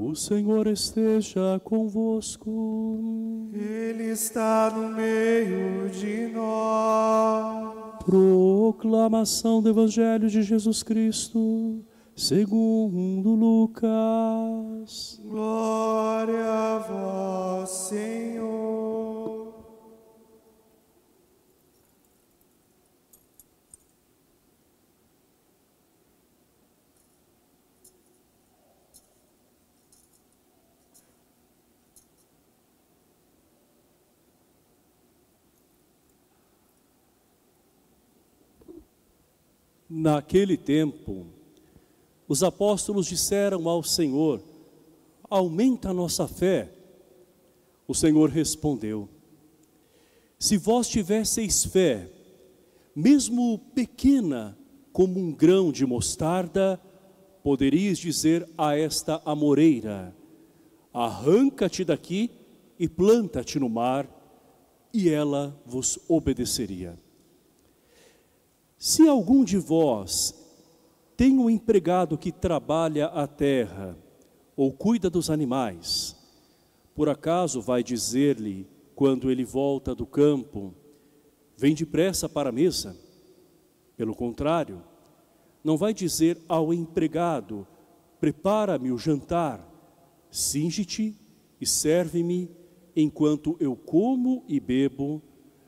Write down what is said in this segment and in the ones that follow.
O Senhor esteja convosco. Ele está no meio de nós. Proclamação do Evangelho de Jesus Cristo, segundo Lucas. Glória a vós, Senhor. Naquele tempo, os apóstolos disseram ao Senhor: aumenta a nossa fé. O Senhor respondeu: se vós tivesseis fé, mesmo pequena como um grão de mostarda, poderíeis dizer a esta amoreira: arranca-te daqui e planta-te no mar, e ela vos obedeceria. Se algum de vós tem um empregado que trabalha a terra ou cuida dos animais, por acaso vai dizer-lhe, quando ele volta do campo: vem depressa para a mesa? Pelo contrário, não vai dizer ao empregado: prepara-me o jantar, cinge-te e serve-me enquanto eu como e bebo,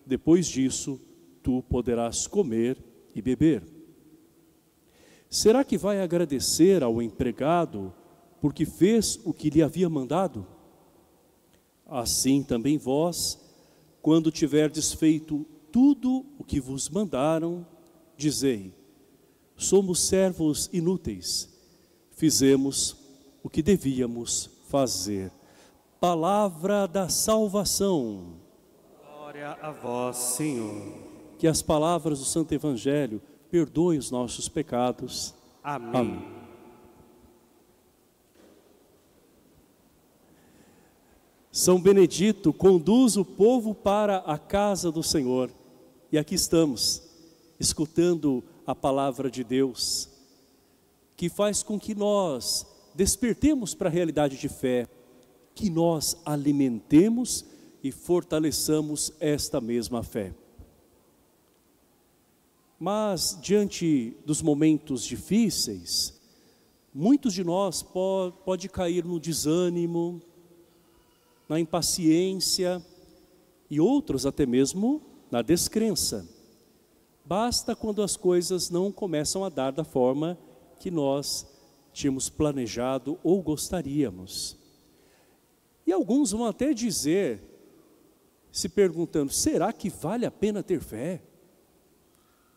depois disso tu poderás comer e beber. Será que vai agradecer ao empregado porque fez o que lhe havia mandado? Assim também vós, quando tiverdes feito tudo o que vos mandaram, dizei: somos servos inúteis, fizemos o que devíamos fazer. Palavra da salvação. Glória a vós, Senhor. Que as palavras do Santo Evangelho perdoem os nossos pecados. Amém. Amém. São Benedito conduz o povo para a casa do Senhor. E aqui estamos, escutando a palavra de Deus, que faz com que nós despertemos para a realidade de fé, que nós alimentemos e fortaleçamos esta mesma fé. Mas, diante dos momentos difíceis, muitos de nós pode cair no desânimo, na impaciência e outros até mesmo na descrença. Basta quando as coisas não começam a dar da forma que nós tínhamos planejado ou gostaríamos. E alguns vão até dizer, se perguntando: será que vale a pena ter fé?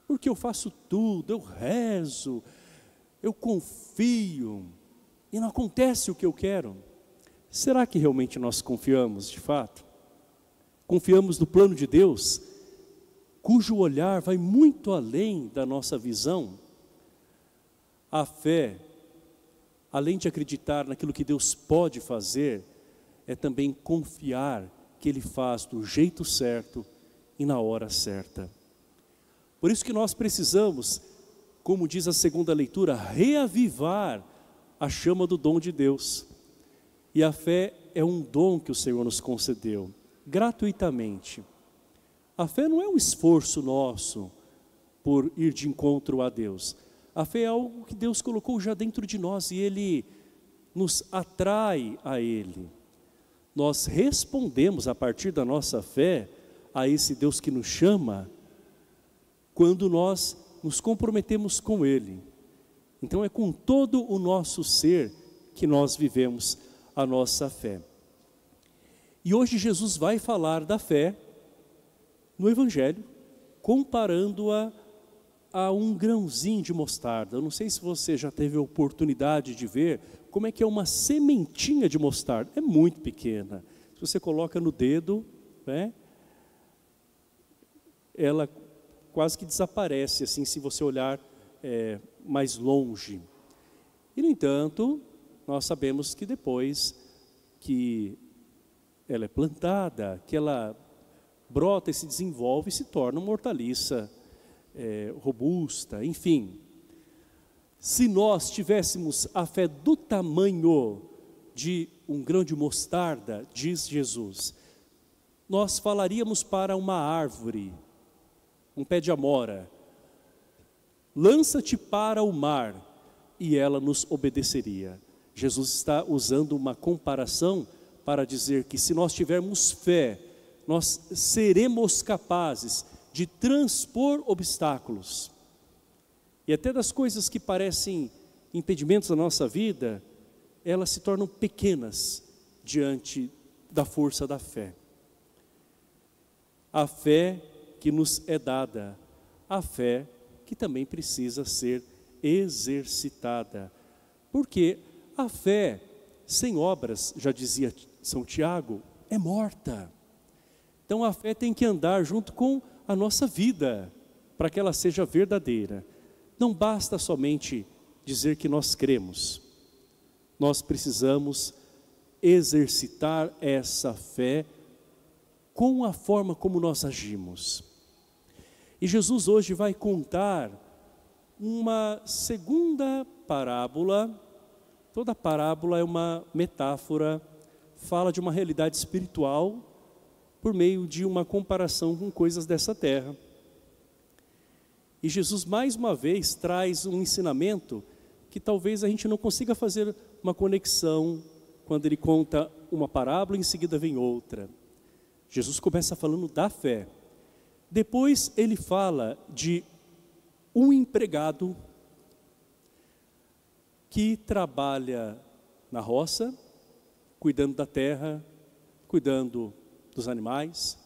Porque eu faço tudo, eu rezo, eu confio, e não acontece o que eu quero. Será que realmente nós confiamos de fato? Confiamos no plano de Deus, cujo olhar vai muito além da nossa visão? A fé, além de acreditar naquilo que Deus pode fazer, é também confiar que Ele faz do jeito certo e na hora certa. Por isso que nós precisamos, como diz a segunda leitura, reavivar a chama do dom de Deus. E a fé é um dom que o Senhor nos concedeu, gratuitamente. A fé não é um esforço nosso por ir de encontro a Deus. A fé é algo que Deus colocou já dentro de nós e Ele nos atrai a Ele. Nós respondemos a partir da nossa fé a esse Deus que nos chama, quando nós nos comprometemos com Ele. Então é com todo o nosso ser que nós vivemos a nossa fé. E hoje Jesus vai falar da fé no Evangelho, comparando-a a um grãozinho de mostarda. Eu não sei se você já teve a oportunidade de ver como é que é uma sementinha de mostarda. É muito pequena. Se você coloca no dedo, né, ela quase que desaparece, assim, se você olhar mais longe. E, no entanto, nós sabemos que depois que ela é plantada, que ela brota e se desenvolve e se torna uma hortaliça robusta, enfim. Se nós tivéssemos a fé do tamanho de um grão de mostarda, diz Jesus, nós falaríamos para uma árvore, um pé de amora, lança-te para o mar, e ela nos obedeceria. Jesus está usando uma comparação para dizer que se nós tivermos fé, nós seremos capazes de transpor obstáculos. E até das coisas que parecem impedimentos da nossa vida, elas se tornam pequenas diante da força da fé. A fé que nos é dada, a fé que também precisa ser exercitada. Porque a fé sem obras, já dizia São Tiago, é morta. Então a fé tem que andar junto com a nossa vida, para que ela seja verdadeira. Não basta somente dizer que nós cremos. Nós precisamos exercitar essa fé com a forma como nós agimos. E Jesus hoje vai contar uma segunda parábola. Toda parábola é uma metáfora, fala de uma realidade espiritual por meio de uma comparação com coisas dessa terra. E Jesus mais uma vez traz um ensinamento que talvez a gente não consiga fazer uma conexão quando ele conta uma parábola e em seguida vem outra. Jesus começa falando da fé. Depois ele fala de um empregado que trabalha na roça, cuidando da terra, cuidando dos animais,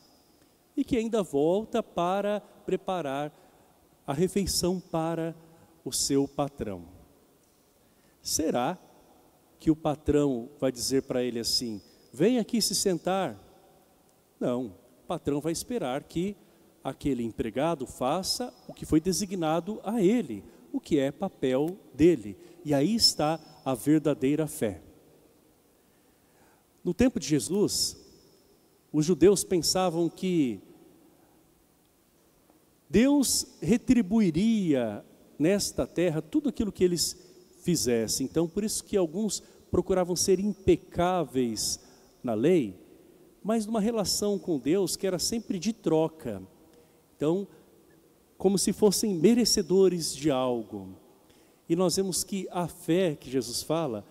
e que ainda volta para preparar a refeição para o seu patrão. Será que o patrão vai dizer para ele assim, vem aqui se sentar? Não, o patrão vai esperar que aquele empregado faça o que foi designado a ele, o que é papel dele. E aí está a verdadeira fé. No tempo de Jesus, os judeus pensavam que Deus retribuiria nesta terra tudo aquilo que eles fizessem. Então, por isso que alguns procuravam ser impecáveis na lei, mas numa relação com Deus que era sempre de troca. Então, como se fossem merecedores de algo. E nós vemos que a fé que Jesus fala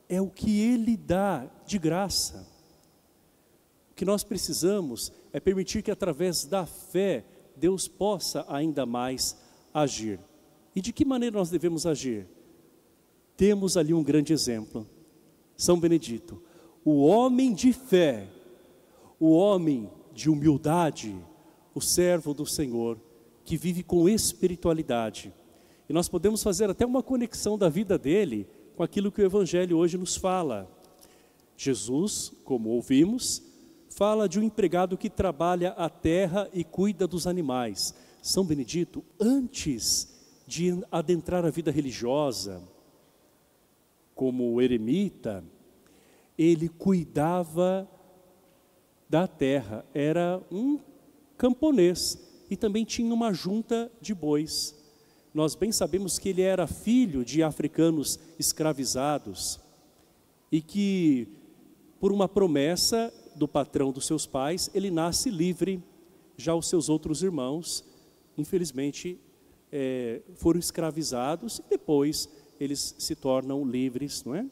é o que Ele dá de graça. O que nós precisamos é permitir que através da fé Deus possa ainda mais agir. E de que maneira nós devemos agir? Temos ali um grande exemplo, São Benedito, o homem de fé, o homem de humildade, o servo do Senhor, que vive com espiritualidade. E nós podemos fazer até uma conexão da vida dele com aquilo que o Evangelho hoje nos fala. Jesus, como ouvimos, fala de um empregado que trabalha a terra e cuida dos animais. São Benedito, antes de adentrar a vida religiosa, como eremita, ele cuidava da terra, era um camponês e também tinha uma junta de bois. Nós bem sabemos que ele era filho de africanos escravizados e que, por uma promessa do patrão dos seus pais, ele nasce livre. Já os seus outros irmãos, infelizmente, foram escravizados e depois eles se tornam livres, não é?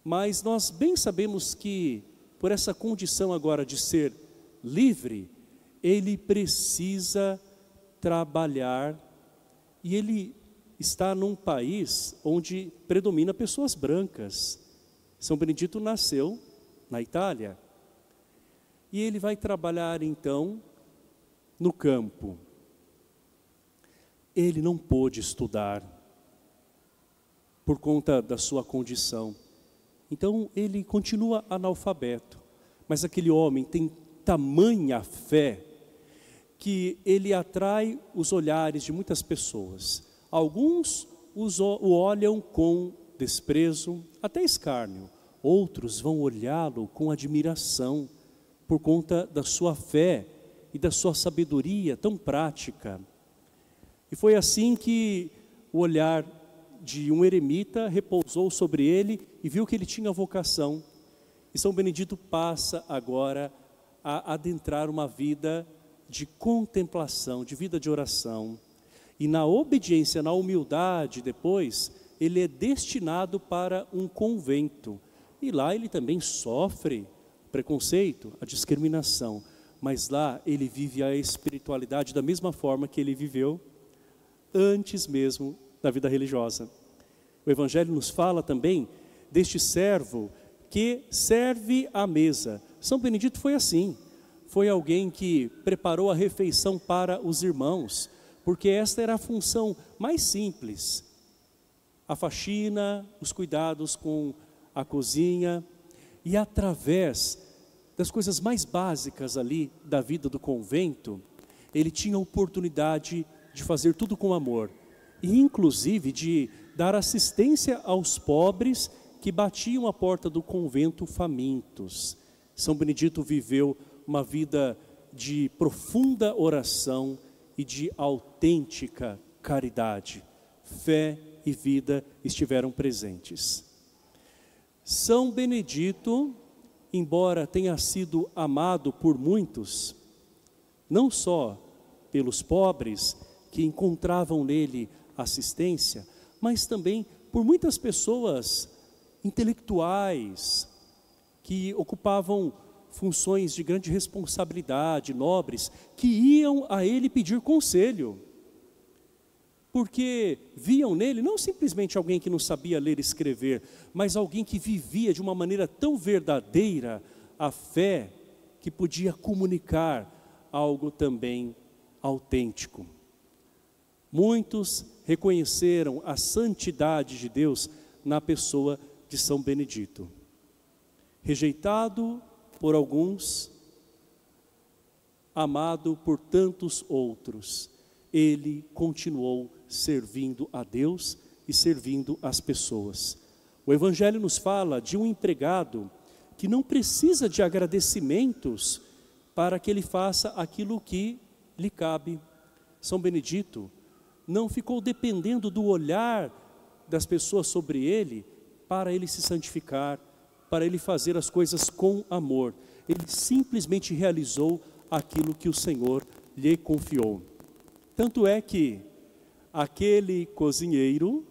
Mas nós bem sabemos que, por essa condição agora de ser livre, ele precisa trabalhar, e ele está num país onde predomina pessoas brancas. São Benedito nasceu na Itália, e ele vai trabalhar então no campo. Ele não pôde estudar por conta da sua condição. Então ele continua analfabeto, mas aquele homem tem tamanha fé que ele atrai os olhares de muitas pessoas. Alguns o olham com desprezo, até escárnio. Outros vão olhá-lo com admiração por conta da sua fé e da sua sabedoria tão prática. E foi assim que o olhar de um eremita repousou sobre ele e viu que ele tinha vocação. E São Benedito passa agora a adentrar uma vida de contemplação, de vida de oração. E na obediência, na humildade, depois, ele é destinado para um convento. E lá ele também sofre preconceito, a discriminação. Mas lá ele vive a espiritualidade da mesma forma que ele viveu antes mesmo da vida religiosa. O Evangelho nos fala também deste servo que serve à mesa. São Benedito foi assim, foi alguém que preparou a refeição para os irmãos, porque esta era a função mais simples. A faxina, os cuidados com a cozinha, e através das coisas mais básicas ali da vida do convento, ele tinha a oportunidade de fazer tudo com amor, e inclusive de dar assistência aos pobres que batiam a porta do convento famintos. São Benedito viveu uma vida de profunda oração e de autêntica caridade. Fé e vida estiveram presentes. São Benedito, embora tenha sido amado por muitos, não só pelos pobres que encontravam nele assistência, mas também por muitas pessoas intelectuais que ocupavam funções de grande responsabilidade, nobres, que iam a ele pedir conselho, porque viam nele não simplesmente alguém que não sabia ler e escrever, mas alguém que vivia de uma maneira tão verdadeira a fé, que podia comunicar algo também autêntico. Muitos reconheceram a santidade de Deus na pessoa de São Benedito. Rejeitado por alguns, amado por tantos outros, ele continuou servindo a Deus e servindo as pessoas. O Evangelho nos fala de um empregado que não precisa de agradecimentos para que ele faça aquilo que lhe cabe. São Benedito não ficou dependendo do olhar das pessoas sobre ele para ele se santificar, para ele fazer as coisas com amor. Ele simplesmente realizou aquilo que o Senhor lhe confiou. Tanto é que aquele cozinheiro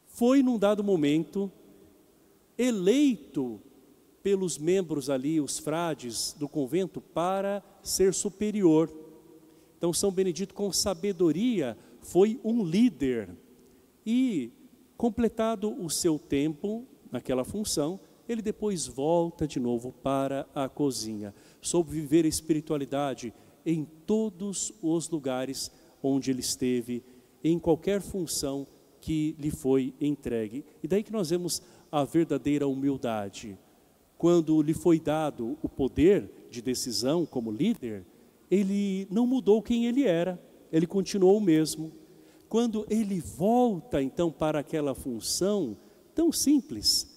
foi num dado momento eleito pelos membros ali, os frades do convento, para ser superior. Então São Benedito, com sabedoria, foi um líder. E completado o seu tempo naquela função, ele depois volta de novo para a cozinha. Soube viver a espiritualidade em todos os lugares onde ele esteve, em qualquer função que lhe foi entregue. E daí que nós vemos a verdadeira humildade. Quando lhe foi dado o poder de decisão como líder, ele não mudou quem ele era, ele continuou o mesmo. Quando ele volta então para aquela função tão simples,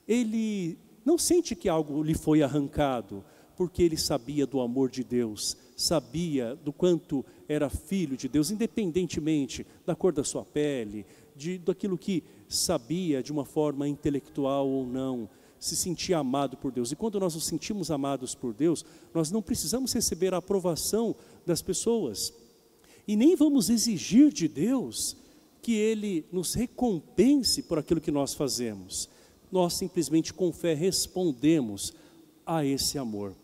ele não sente que algo lhe foi arrancado, porque ele sabia do amor de Deus, sabia do quanto era filho de Deus, independentemente da cor da sua pele, daquilo que sabia de uma forma intelectual ou não, se sentia amado por Deus. E quando nós nos sentimos amados por Deus, nós não precisamos receber a aprovação das pessoas, e nem vamos exigir de Deus que Ele nos recompense por aquilo que nós fazemos. Nós simplesmente com fé respondemos a esse amor.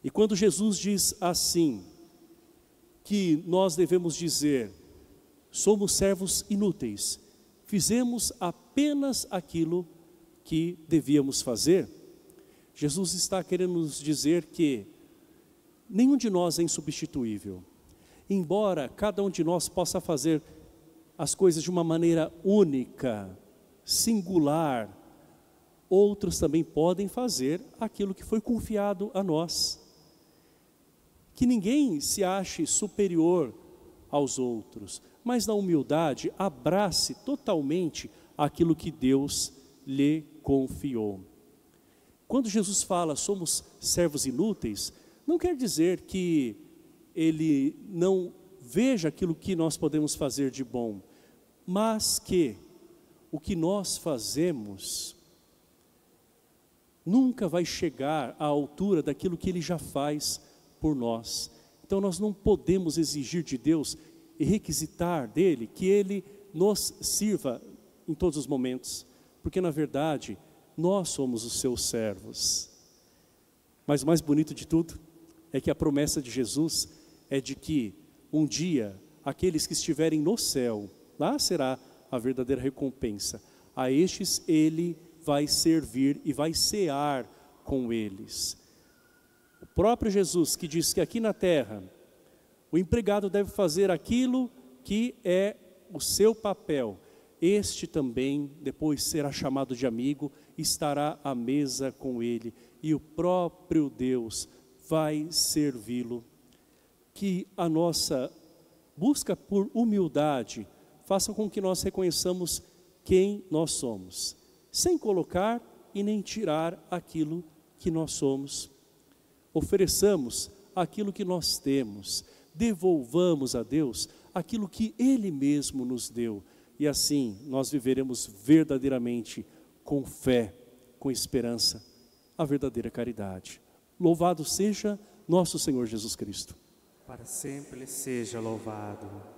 E quando Jesus diz assim, que nós devemos dizer, somos servos inúteis, fizemos apenas aquilo que devíamos fazer, Jesus está querendo nos dizer que nenhum de nós é insubstituível. Embora cada um de nós possa fazer as coisas de uma maneira única, singular, outros também podem fazer aquilo que foi confiado a nós. Que ninguém se ache superior aos outros, mas na humildade abrace totalmente aquilo que Deus lhe confiou. Quando Jesus fala somos servos inúteis, não quer dizer que Ele não veja aquilo que nós podemos fazer de bom, mas que o que nós fazemos nunca vai chegar à altura daquilo que Ele já faz por nós. Então nós não podemos exigir de Deus e requisitar dEle que Ele nos sirva em todos os momentos, porque na verdade nós somos os seus servos. Mas o mais bonito de tudo é que a promessa de Jesus é de que um dia aqueles que estiverem no céu, lá será a verdadeira recompensa. A estes Ele vai servir e vai cear com eles. O próprio Jesus que diz que aqui na terra o empregado deve fazer aquilo que é o seu papel. Este também depois será chamado de amigo, estará à mesa com ele e o próprio Deus vai servi-lo. Que a nossa busca por humildade faça com que nós reconheçamos quem nós somos, sem colocar e nem tirar aquilo que nós somos. Ofereçamos aquilo que nós temos, devolvamos a Deus aquilo que Ele mesmo nos deu, e assim nós viveremos verdadeiramente com fé, com esperança, a verdadeira caridade. Louvado seja nosso Senhor Jesus Cristo. Para sempre seja louvado.